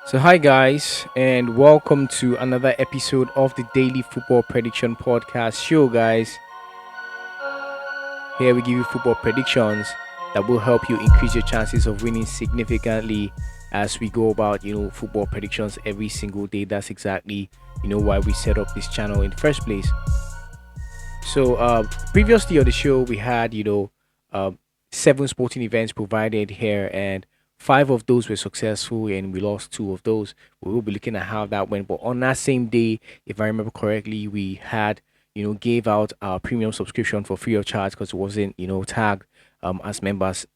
So, hi guys, and welcome to another episode of the Daily Football Prediction Podcast show, guys. Here we give you football predictions that will help you increase your chances of winning significantly as we go about, football predictions every single day. That's exactly, why we set up this channel in the first place. So, previously on the show, we had, uh, seven sporting events provided here, and five of those were successful, and we lost two of those. We will be looking at how that went. But on that same day, if I remember correctly, we had, gave out our premium subscription for free of charge because it wasn't, tagged as members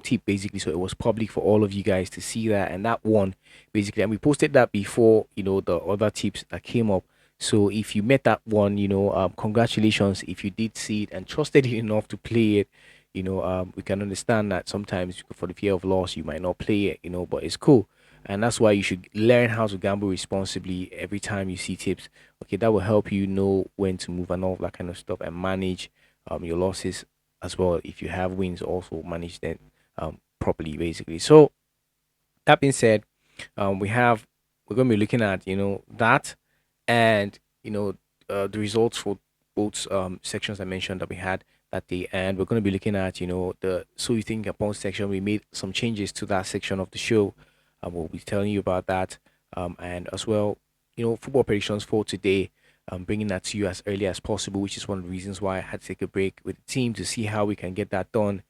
tip basically, so it was public for all of you guys to see that, and that one basically, and we posted that before, the other tips that came up. So if you met that one, congratulations. If you did see it and trusted it enough to play it, we can understand that sometimes for the fear of loss, you might not play it, but it's cool. And that's why you should learn how to gamble responsibly every time you see tips. Okay, that will help you know when to move and all that kind of stuff and manage your losses as well. If you have wins, also manage them properly, basically. So that being said, we're going to be looking at that and the results for both sections I mentioned that we had that day, and we're going to be looking at the so you think upon section. We made some changes to that section of the show. We'll be telling you about that, and as well, football predictions for today. Bringing that to you as early as possible, which is one of the reasons why I had to take a break with the team to see how we can get that done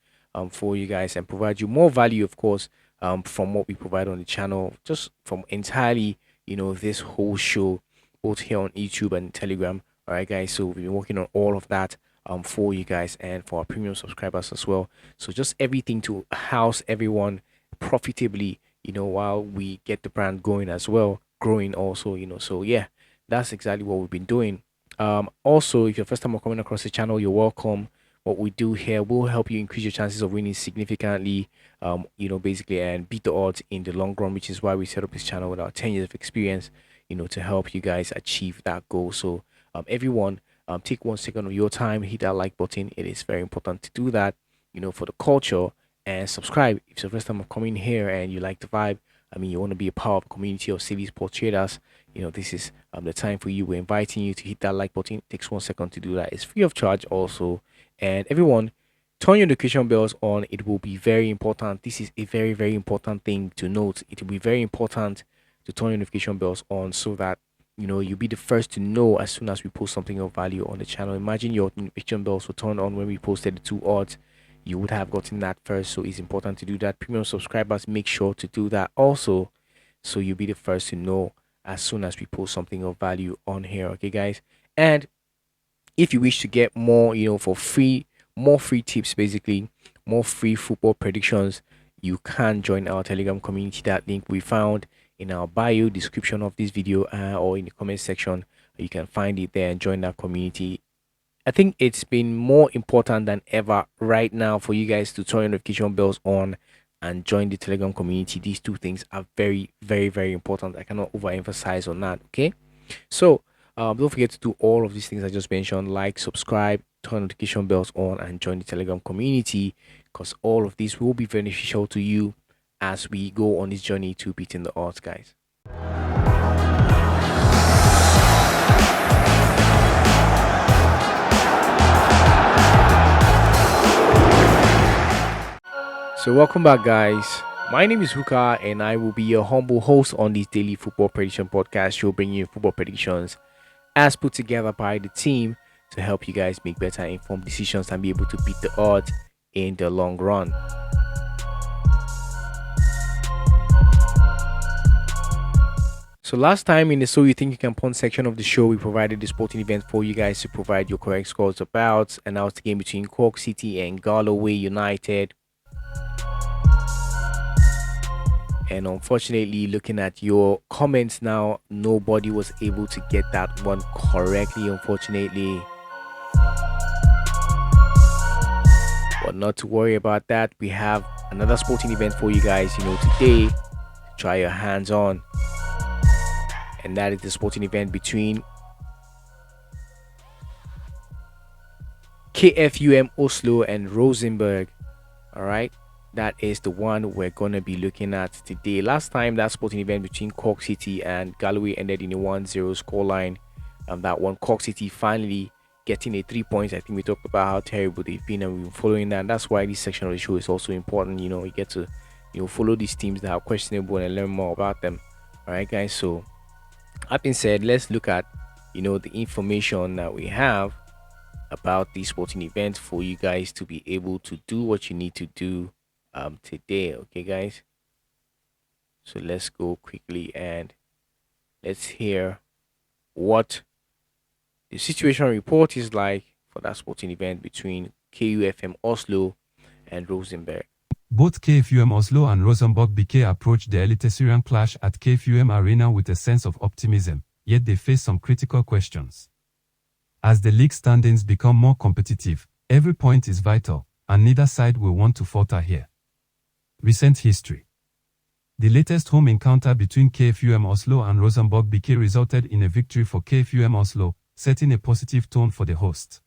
for you guys and provide you more value, of course, from what we provide on the channel, just from entirely, this whole show, both here on YouTube and Telegram. All right, guys. So we've been working on all of that for you guys and for our premium subscribers as well. So just everything to house everyone profitably, while we get the brand going as well, growing also, So yeah, that's exactly what we've been doing. Also, if you're first time coming across the channel, you're welcome. What we do here will help you increase your chances of winning significantly, basically, and beat the odds in the long run, which is why we set up this channel with our 10 years of experience, to help you guys achieve that goal. So, everyone, take 1 second of your time, hit that like button. It is very important to do that, for the culture, and subscribe. If it's the first time of coming here and you like the vibe, I mean, you want to be a part of a community of savvy sports traders, this is the time for you. We're inviting you to hit that like button. It takes 1 second to do that. It's free of charge also. And everyone, turn your notification bells on. It will be very important. This is a very, very important thing to note. It will be very important to turn your notification bells on so that you'll be the first to know as soon as we post something of value on the channel. Imagine your notification bells were turned on when we posted the two odds. You would have gotten that first, so it's important to do that. Premium subscribers, make sure to do that also, so you'll be the first to know as soon as we post something of value on here. Okay, guys, and if you wish to get more, for free, more free tips, basically, more free football predictions, you can join our Telegram community. That link we found in our bio description of this video or in the comment section. You can find it there and join that community. I think it's been more important than ever right now for you guys to turn your notification bells on and join the Telegram community. These two things are very, very, very important. I cannot overemphasize on that. Okay. So don't forget to do all of these things I just mentioned, like, subscribe, turn notification bells on, and join the Telegram community, because all of these will be beneficial to you as we go on this journey to beating the odds, guys. So welcome back, guys. My name is Huka, and I will be your humble host on this daily football prediction podcast show, bringing you football predictions as put together by the team to help you guys make better informed decisions and be able to beat the odds in the long run. So last time in the So You Think You Can Pawn section of the show, we provided the sporting event for you guys to provide your correct scores about, and that was the game between Cork City and Galloway United. And unfortunately, looking at your comments now, nobody was able to get that one correctly, unfortunately. But not to worry about that. We have another sporting event for you guys, today to try your hands on. And that is the sporting event between KFUM Oslo and Rosenborg. All right. that is the one we're gonna be looking at today. Last time that sporting event between Cork City and Galloway ended in a 1-0 scoreline. That one, Cork City finally getting a 3 points. I think we talked about how terrible they've been, and we've been following that. And that's why this section of the show is also important. You know, you get to follow these teams that are questionable and learn more about them. All right, guys. So that being said, let's look at the information that we have about these sporting events for you guys to be able to do what you need to do today. Okay, guys. So let's go quickly and let's hear what the situation report is like for that sporting event between KUFM Oslo and Rosenborg. Both KFUM Oslo and Rosenborg BK approached the Eliteserien clash at KFUM Arena with a sense of optimism, yet they face some critical questions. As the league standings become more competitive, every point is vital, and neither side will want to falter here. Recent history. The latest home encounter between KFUM Oslo and Rosenborg BK resulted in a victory for KFUM Oslo, setting a positive tone for the host.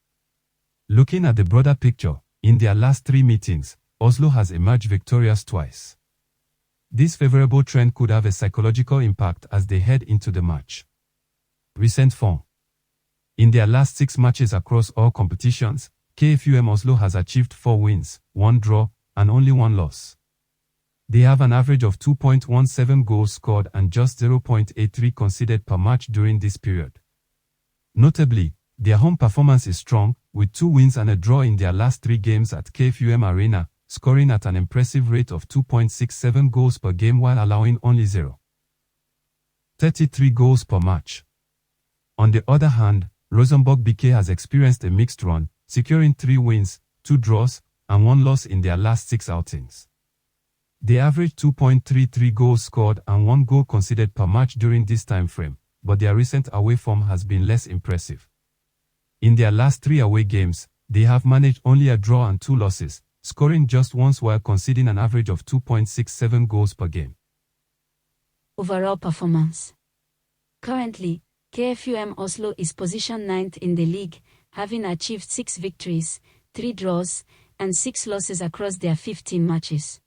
Looking at the broader picture, in their last 3 meetings, Oslo has emerged victorious twice. This favorable trend could have a psychological impact as they head into the match. Recent form. In their last 6 matches across all competitions, KFUM Oslo has achieved 4 wins, 1 draw, and only 1 loss. They have an average of 2.17 goals scored and just 0.83 conceded per match during this period. Notably, their home performance is strong, with 2 wins and a draw in their last 3 games at KFUM Arena, scoring at an impressive rate of 2.67 goals per game while allowing only 0.33 goals per match. On the other hand, Rosenborg BK has experienced a mixed run, securing 3 wins, 2 draws, and 1 loss in their last 6 outings. They average 2.33 goals scored and 1 goal conceded per match during this time frame, but their recent away form has been less impressive. In their last 3 away games, they have managed only a draw and 2 losses, scoring just once while conceding an average of 2.67 goals per game. Overall performance. Currently, KFUM Oslo is positioned 9th in the league, having achieved 6 victories, 3 draws, and 6 losses across their 15 matches.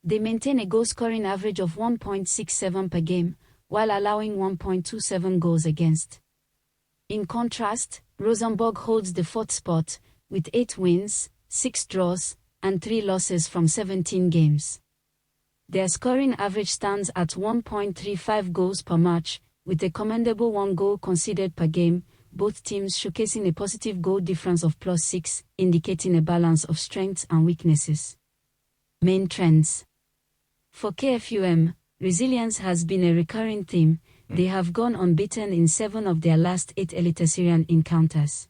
They maintain a goal-scoring average of 1.67 per game, while allowing 1.27 goals against. In contrast, Rosenborg holds the 4th spot, with 8 wins, 6 draws, and 3 losses from 17 games. Their scoring average stands at 1.35 goals per match, with a commendable 1 goal conceded per game, both teams showcasing a positive goal difference of +6, indicating a balance of strengths and weaknesses. Main trends. For KFUM, resilience has been a recurring theme. They have gone unbeaten in 7 of their last 8 Eliteserien encounters.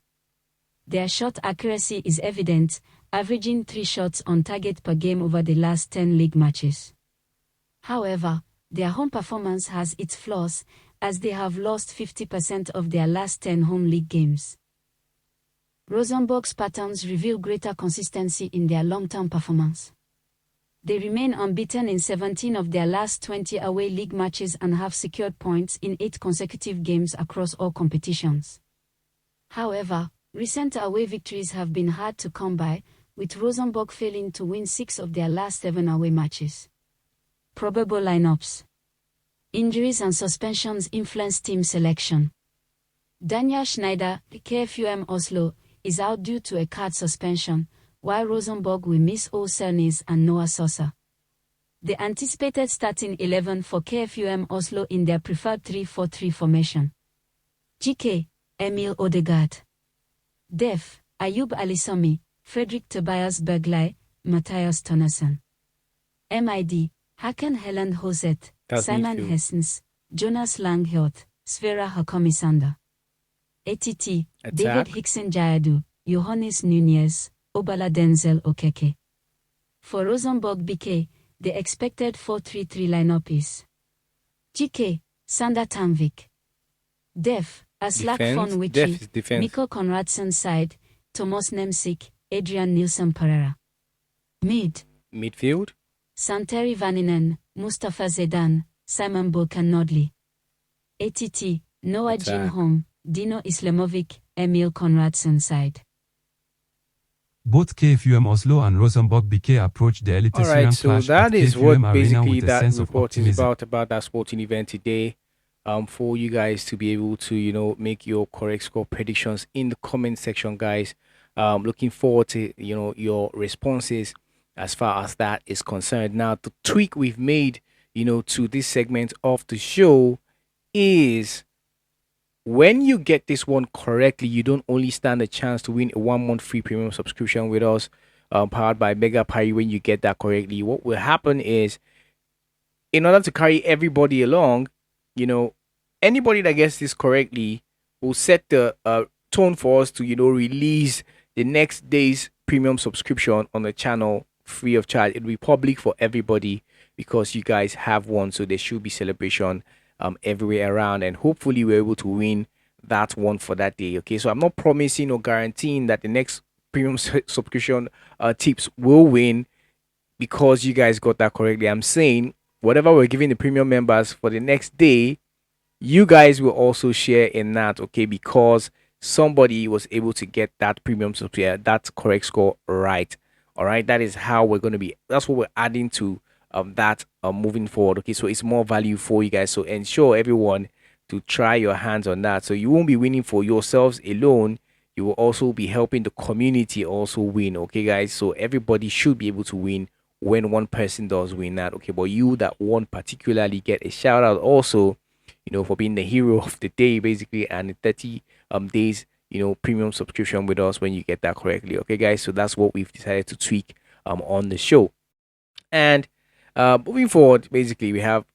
Their shot accuracy is evident, averaging 3 shots on target per game over the last 10 league matches. However, their home performance has its flaws, as they have lost 50% of their last 10 home league games. Rosenborg's patterns reveal greater consistency in their long-term performance. They remain unbeaten in 17 of their last 20 away league matches and have secured points in 8 consecutive games across all competitions. However, recent away victories have been hard to come by, with Rosenborg failing to win 6 of their last 7 away matches. Probable lineups. Injuries and suspensions influence team selection. Daniel Schneider, KFUM Oslo, is out due to a card suspension, while Rosenborg will miss Ole Cernes and Noah Sosa. The anticipated starting 11 for KFUM Oslo in their preferred 3-4-3 formation. GK, Emil Odegaard. Def, Ayub Alisomi, Fredrik Tobias Berglai, Matthias Tonnesson. MID, Hakan Helland Hoset, Simon Hessens, Jonas Langhiot, Sverre Hakomisanda. ATT, David Hickson Jayadu, Johannes Nunez, Obala Denzel Okeke. For Rosenborg BK, the expected 4-3-3 lineup is GK, Sander Tamvik. Def, Aslak von Witchy, Mikko Konradsen side, Thomas Nemsik, Adrian Nilsson Pereira. Midfield, Santeri Vaninen, Mustafa Zedan, Simon Bolkan Nodli. ATT, Noah Jim Hong, Dino Islamovic, Emil Konradsen side. Both KFUM Oslo and Rosenborg BK approached the All right, Eliteserien so clash at that is KFUM what Arena basically with a that sense of report is optimism. about that sporting event today. For you guys to be able to make your correct score predictions in the comment section, guys. Looking forward to your responses as far as that is concerned. Now, the tweak we've made to this segment of the show is when you get this one correctly, you don't only stand a chance to win a 1 month free premium subscription with us, powered by Mega Party. When you get that correctly, what will happen is, in order to carry everybody along, you know, anybody that gets this correctly will set the tone for us to, release the next day's premium subscription on the channel free of charge. It'll be public for everybody because you guys have one, so there should be celebration everywhere around, and hopefully we're able to win that one for that day. Okay, so I'm not promising or guaranteeing that the next premium subscription tips will win because you guys got that correctly. I'm saying whatever we're giving the premium members for the next day, you guys will also share in that, okay? Because somebody was able to get that premium subscription, that correct score right. All right, that is how we're going to be. That's what we're adding to that moving forward. Okay, so it's more value for you guys. So ensure everyone to try your hands on that. So you won't be winning for yourselves alone. You will also be helping the community also win. Okay, guys. So everybody should be able to win when one person does win that. Okay, but you that one particularly get a shout out also, for being the hero of the day basically, and the 30 days premium subscription with us when you get that correctly. Okay, guys. So that's what we've decided to tweak on the show. And moving forward, basically we have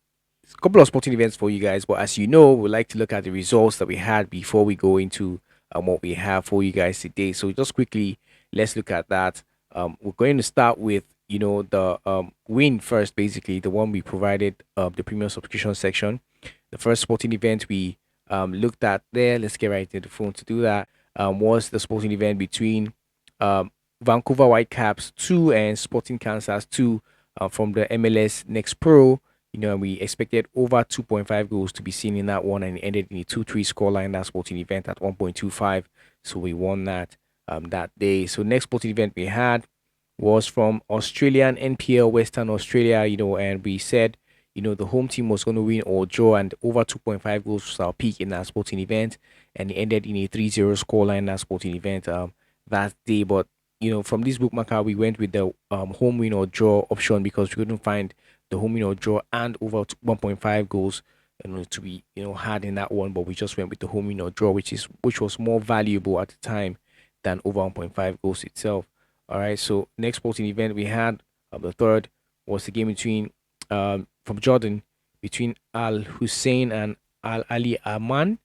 a couple of sporting events for you guys, but as you know, we like to look at the results that we had before we go into what we have for you guys today. So just quickly, let's look at that. We're going to start with the win first, basically the one we provided the premium subscription section. The first sporting event we looked at there, let's get right into the phone to do that, was the sporting event between Vancouver Whitecaps 2 and Sporting Kansas 2 from the MLS Next Pro. We expected over 2.5 goals to be seen in that one, and it ended in a 2-3 scoreline, that sporting event at 1.25. So we won that that day. So next sporting event we had was from Australian NPL Western Australia, and we said, the home team was going to win or draw, and over 2.5 goals was our peak in that sporting event, and it ended in a 3-0 scoreline, that sporting event that day. But, from this bookmaker, we went with the home win or draw option because we couldn't find the home win or draw and over 1.5 goals to be had in that one, but we just went with the home win or draw, which was more valuable at the time than over 1.5 goals itself. All right, so next sporting event we had, the third, was the game between from Jordan, between Al Hussein and Al Ali Aman.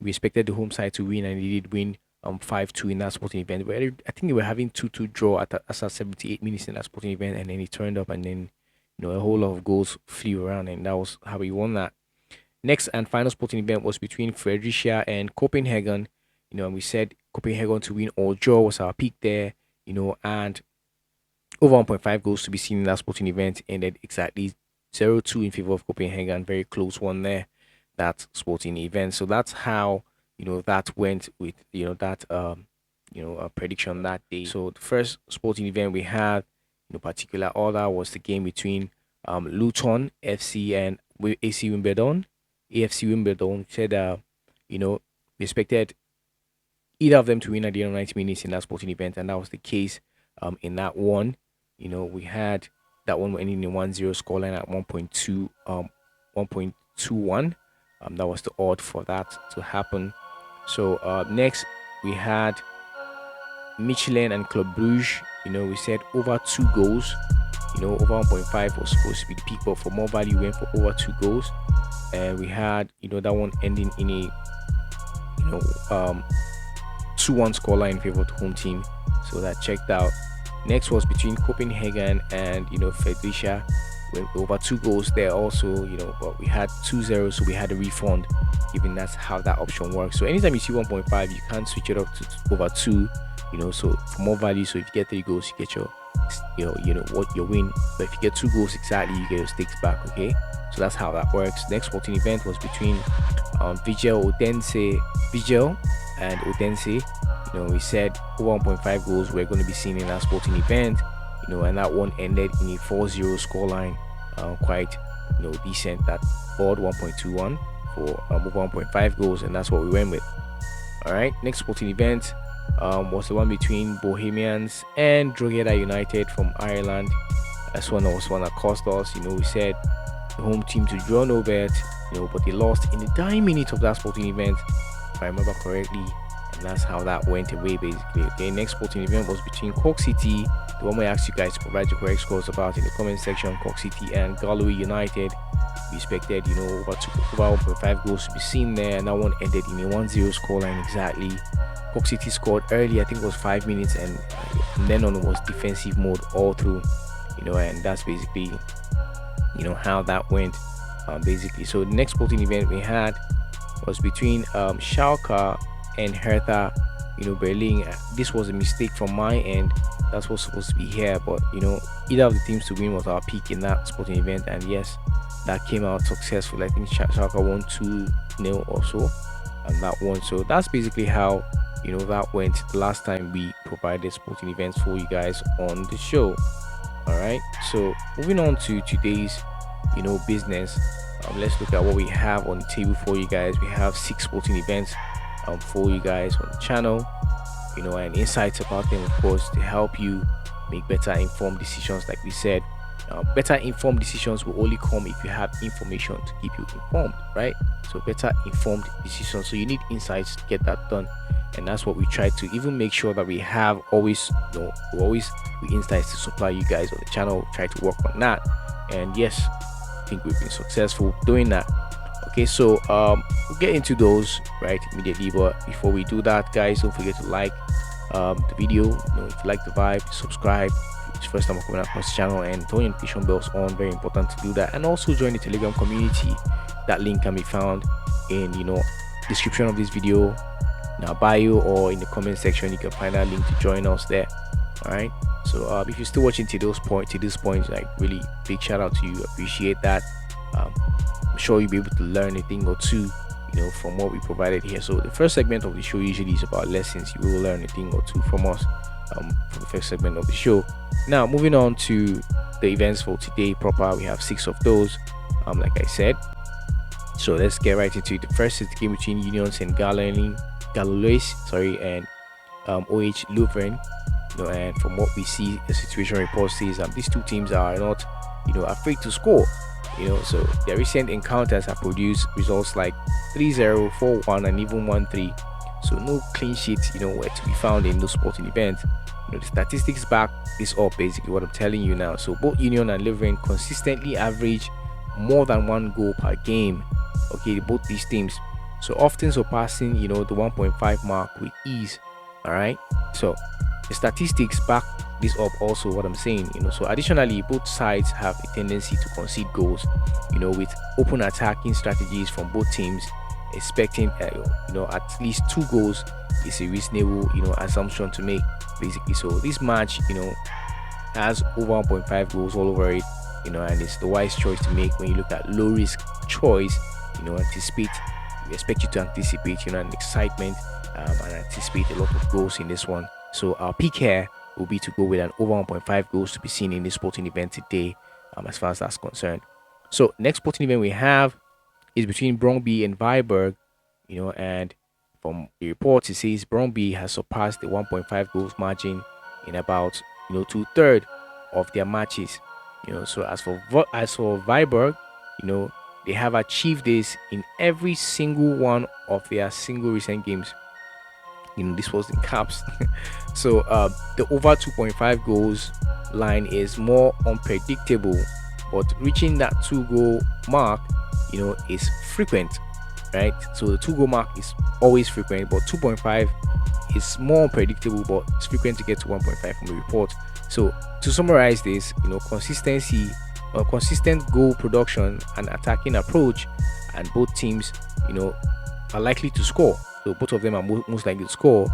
We expected the home side to win, and they did win 5-2 in that sporting event. But I think they were having 2-2 draw at 78 minutes in that sporting event, and then it turned up, and then a whole lot of goals flew around, and that was how we won that. Next and final sporting event was between Fredericia and Copenhagen. And we said Copenhagen to win or draw was our peak there, and over 1.5 goals to be seen in that sporting event, ended exactly 0-2 in favor of Copenhagen. Very close one there, that sporting event. So that's how that went with that prediction that day. So the first sporting event we had in particular order was the game between Luton FC and AC Wimbledon. AFC Wimbledon said we expected either of them to win at the end of 90 minutes in that sporting event, and that was the case in that one. We had that one ending in 1-0 scoreline at 1.21. That was the odd for that to happen. So next we had Michelin and Club Brugge. We said over 2 goals. Over 1.5 was supposed to be the peak, but for more value, we went for over 2 goals. And we had, that one ending in a, 2-1 scoreline in favor of the home team. So that checked out. Next was between Copenhagen and, Fredericia. Went over 2 goals there also, but we had 2-0, so we had a refund, given that's how that option works. So anytime you see 1.5, you can't switch it up to over 2, so for more value. So if you get 3 goals, you get your what your win, but if you get 2 goals exactly, you get your stakes back. Okay, so that's how that works. Next sporting event was between Vigel and Odense. We said over 1.5 goals were going to be seen in that sporting event, and that one ended in a 4-0 scoreline. Quite, decent. That board 1.21 for over 1.5 goals, and that's what we went with. All right, next sporting event was the one between Bohemians and Drogheda United from Ireland. That's one that cost us. We said the home team to draw no bet, but they lost in the dying minute of that sporting event, if I remember correctly, and that's how that went away basically. Okay, next sporting event was between Cork City, the one we asked you guys to provide the correct scores about in the comment section. Cork City and Galway United. We expected, over 1.5 goals to be seen there, and that one ended in a 1-0 scoreline exactly. Cork City scored early, I think it was 5 minutes, and then on was defensive mode all through, and that's basically, how that went, basically. So the next sporting event we had was between Schalke and Hertha, Berlin. This was a mistake from my end. That's what's supposed to be here, but either of the teams to win was our pick in that sporting event, and yes, that came out successful. I think Schalke won 2-0 or so, and that one. So that's basically how that went the last time we provided sporting events for you guys on the show. All right, so moving on to today's business. Let's look at what we have on the table for you guys. We have 6 sporting events for you guys on the channel, and insights about them, of course, to help you make better informed decisions. Like we said, better informed decisions will only come if you have information to keep you informed, right? So better informed decisions, so you need insights to get that done, and that's what we try to even make sure that we have always, with insights to supply you guys on the channel. Try to work on that, and yes, I think we've been successful doing that. Okay, so we'll get into those right immediately, but before we do that, guys, don't forget to like the video. If you like the vibe, subscribe. It's first time coming across the channel, and turn your notification bells on. Very important to do that, and also join the Telegram community. That link can be found in description of this video, in our bio, or in the comment section. You can find that link to join us there. All right, so if you're still watching to this point, like, really big shout out to you. Appreciate that. I'm sure you'll be able to learn a thing or two from what we provided here. So the first segment of the show usually is about lessons. You will learn a thing or two from us for the first segment of the show. Now, moving on to the events for today proper, we have 6 of those, like I said. So let's get right into it. The first is the game between Union St. Gallois, and OH Leuven. And from what we see, the situation report says these two teams are not afraid to score. So their recent encounters have produced results like 3-0, 4-1, and even 1-3. So no clean sheets were to be found in those sporting events. The statistics back this up, basically what I'm telling you now. So both Union and Leuven consistently average more than 1 goal per game. Okay, both these teams, so often surpassing the 1.5 mark with ease. All right, so the statistics back this up also, what I'm saying. So additionally, both sides have a tendency to concede goals, with open attacking strategies from both teams. Expecting at least 2 goals is a reasonable assumption to make, basically. So this match has over 1.5 goals all over it, and it's the wise choice to make when you look at low risk choice. We expect you to anticipate an excitement, and anticipate a lot of goals in this one. So our pick here will be to go with an over 1.5 goals to be seen in this sporting event today, as far as that's concerned. So next sporting event we have is between Brøndby and Viborg, and from the reports it says Brøndby has surpassed the 1.5 goals margin in about 2/3 of their matches. So as for Viborg, they have achieved this in every single one of their single recent games. This was in caps. So the over 2.5 goals line is more unpredictable, but reaching that 2-goal mark is frequent, right? So the 2-goal mark is always frequent, but 2.5 is more unpredictable, but it's frequent to get to 1.5 from the report. So to summarize this, consistency, consistent goal production and attacking approach, and both teams are likely to score. So both of them are most likely to score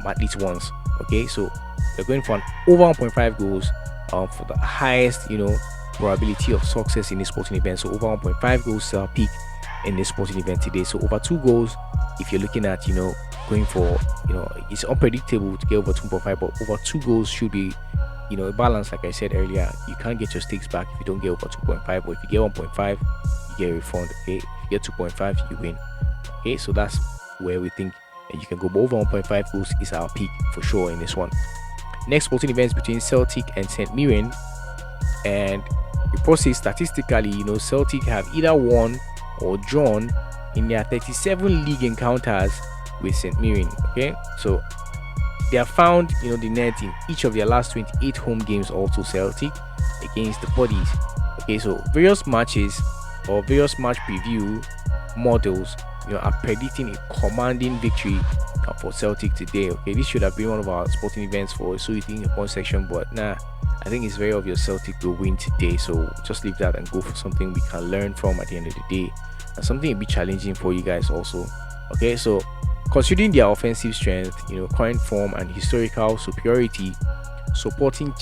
at least once. Okay, so they're going for an over 1.5 goals for the highest probability of success in this sporting event. So over 1.5 goals peak in this sporting event today. So over 2 goals, if you're looking at going for, it's unpredictable to get over 2.5, but over 2 goals should be, a balance. Like I said earlier, you can't get your stakes back if you don't get over 2.5, or if you get 1.5, you get a refund. Okay, if you get 2.5, you win. Okay, so that's where we think you can go. But over 1.5 goals is our peak for sure in this one. Next sporting events between Celtic and St. Mirren, and the process statistically, Celtic have either won or drawn in their 37 league encounters with St. Mirren. Okay, so they have found the net in each of their last 28 home games, also Celtic against the Bodies. Okay, so various matches or various match preview models are predicting a commanding victory for Celtic today. Okay, this should have been one of our sporting events for So You Think Upon section, but nah, I think it's very obvious Celtic will win today. So just leave that and go for something we can learn from at the end of the day, and something a bit challenging for you guys also. Okay, so considering their offensive strength, current form and historical superiority, supporting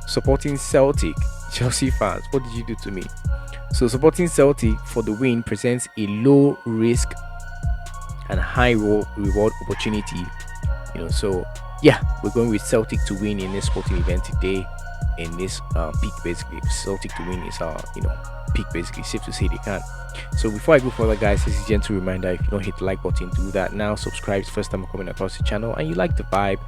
supporting Celtic, Chelsea fans, what did you do to me? So supporting Celtic for the win presents a low risk and high reward opportunity. So yeah, we're going with Celtic to win in this sporting event today. In this peak, basically, Celtic to win is our peak, basically. Safe to say they can. So before I go further, guys, this is a gentle reminder: if you don't hit the like button, do that now. Subscribe. It's the first time I'm coming across the channel, and you like the vibe,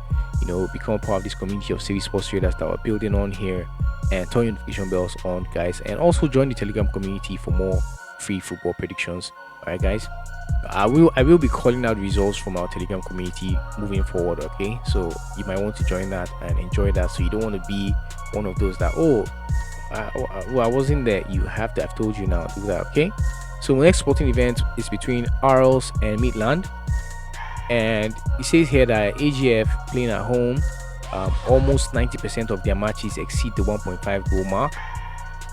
become part of this community of series sports traders that we're building on here, and turn your notification bells on, guys, and also join the Telegram community for more free football predictions. All right, guys. I will be calling out results from our Telegram community moving forward. Okay, so you might want to join that and enjoy that. So you don't want to be one of those that I wasn't there. You have to. I've told you now. Do that. Okay. So the next sporting event is between Arles and Midland, and it says here that AGF playing at home, almost 90% of their matches exceed the 1.5 goal mark,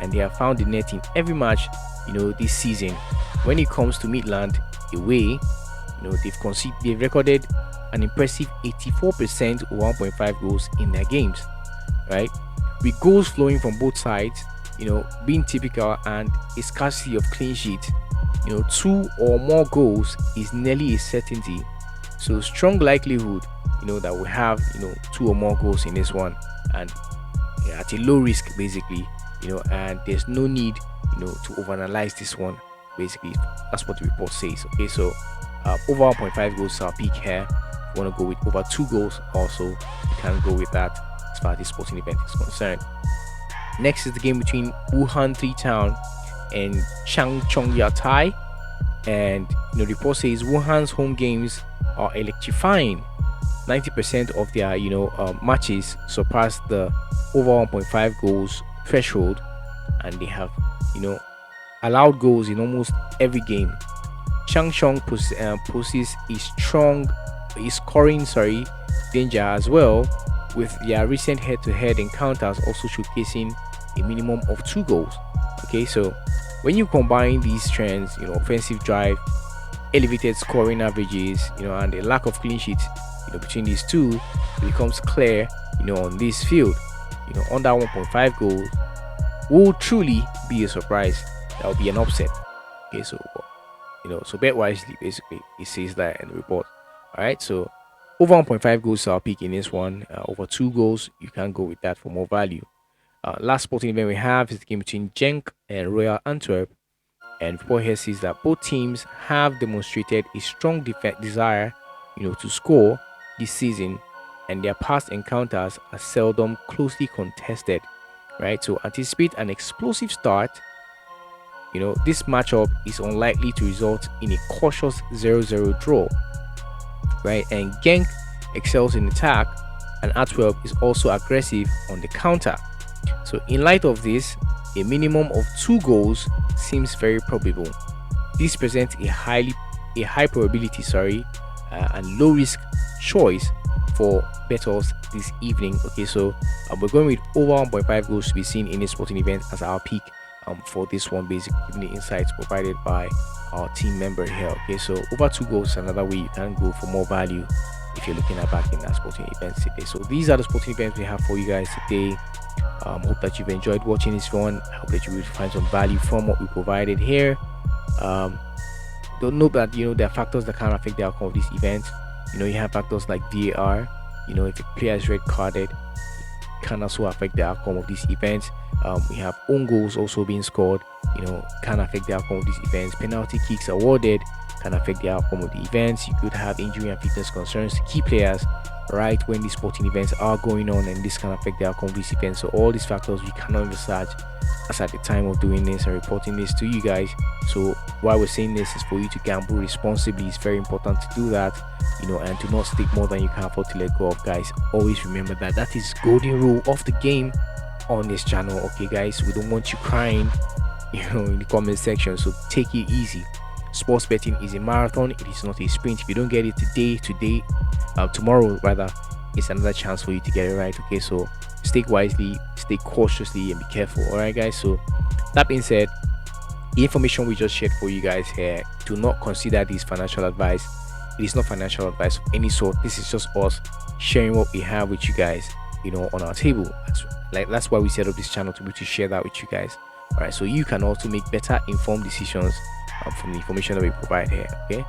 and they have found the net in every match this season. When it comes to Midland away, they've recorded an impressive 84% or 1.5 goals in their games, right? With goals flowing from both sides, being typical, and a scarcity of clean sheets, 2 or more goals is nearly a certainty. So strong likelihood, that we have, 2 or more goals in this one, and at a low risk, basically, and there's no need, to overanalyze this one. Basically, that's what the report says. Okay, so over 1.5 goals is our peak here. If you want to go with over 2 goals, also you can go with that as far as this sporting event is concerned. Next is the game between Wuhan 3 Town and Changchong Yatai, and the report says Wuhan's home games are electrifying. 90% of their matches surpass the over 1.5 goals threshold, and they have allowed goals in almost every game. Changchong poses a scoring danger as well, with their recent head-to-head encounters also showcasing a minimum of 2 goals. Okay, so when you combine these trends, offensive drive, elevated scoring averages, and a lack of clean sheets, between these two, it becomes clear, on this field, under 1.5 goals will truly be a surprise. That will be an upset. Okay, so so bet wisely, basically, it says that in the report. All right, so over 1.5 goals are peak in this one. Over 2 goals, you can go with that for more value. Last sporting event we have is the game between Genk and Royal Antwerp, and report here says that both teams have demonstrated a strong desire, to score this season, and their past encounters are seldom closely contested. Right, so anticipate an explosive start. This matchup is unlikely to result in a cautious 0-0 draw, right? And Genk excels in attack, and Antwerp is also aggressive on the counter. So in light of this, a minimum of 2 goals seems very probable. This presents a high probability, and low risk choice for bettors this evening. Okay, so we're going with over 1.5 goals to be seen in this sporting event as our peak for this one, basically giving the insights provided by our team member here. Okay, so over 2 goals, another way you can go for more value if you're looking at backing that sporting event today. So these are the sporting events we have for you guys today. Hope that you've enjoyed watching this one. I hope that you will find some value from what we provided here. don't know that there are factors that can affect the outcome of these events. You have factors like VAR. If a player is red carded, can also affect the outcome of these events. We have own goals also being scored, can affect the outcome of these events. Penalty kicks awarded can affect the outcome of the events. You could have injury and fitness concerns to key players, right, when these sporting events are going on, and this can affect the outcome of these events. So all these factors we cannot envisage as at the time of doing this and reporting this to you guys. So why we're saying this is for you to gamble responsibly. It's very important to do that, and to not stake more than you can afford to let go of, guys. Always remember that is golden rule of the game on this channel. Okay, guys, we don't want you crying in the comment section, so take it easy. Sports betting is a marathon, it is not a sprint. If you don't get it tomorrow rather, it's another chance for you to get it right. Okay, so stake wisely, stay cautiously, and be careful. All right, guys. So that being said, the information we just shared for you guys here, do not consider this financial advice. It is not financial advice of any sort. This is just us sharing what we have with you guys, on our table. That's why we set up this channel, to be able to share that with you guys. All right, so you can also make better informed decisions from the information that we provide here. Okay,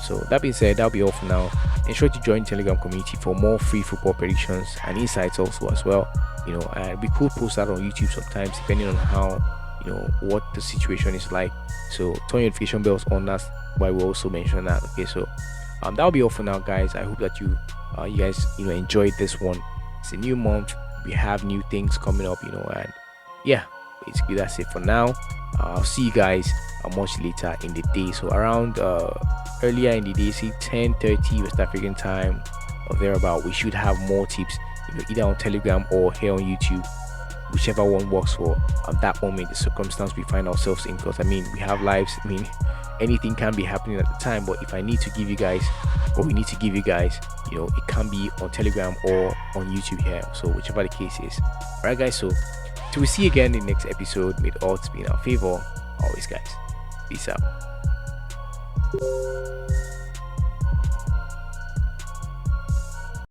so that being said, that'll be all for now. Ensure to join the Telegram community for more free football predictions and insights also as well. And we could post that on YouTube sometimes, depending on how what the situation is like. So turn your notification bells on. That's why we also mention that. Okay, so that'll be all for now, guys. I hope that you guys enjoyed this one. It's a new month, we have new things coming up, and yeah, basically that's it for now. I'll see you guys much later in the day. So around earlier in the day, say 10:30 West African time or thereabout, we should have more tips, either on Telegram or here on YouTube, whichever one works for that moment, the circumstance we find ourselves in. Because we have lives. Anything can be happening at the time, but if I need to give you guys, or we need to give you guys, it can be on Telegram or on YouTube here. So whichever the case is. All right, guys. So till we see you again in the next episode, may the odds be in our favor always, guys. Peace out.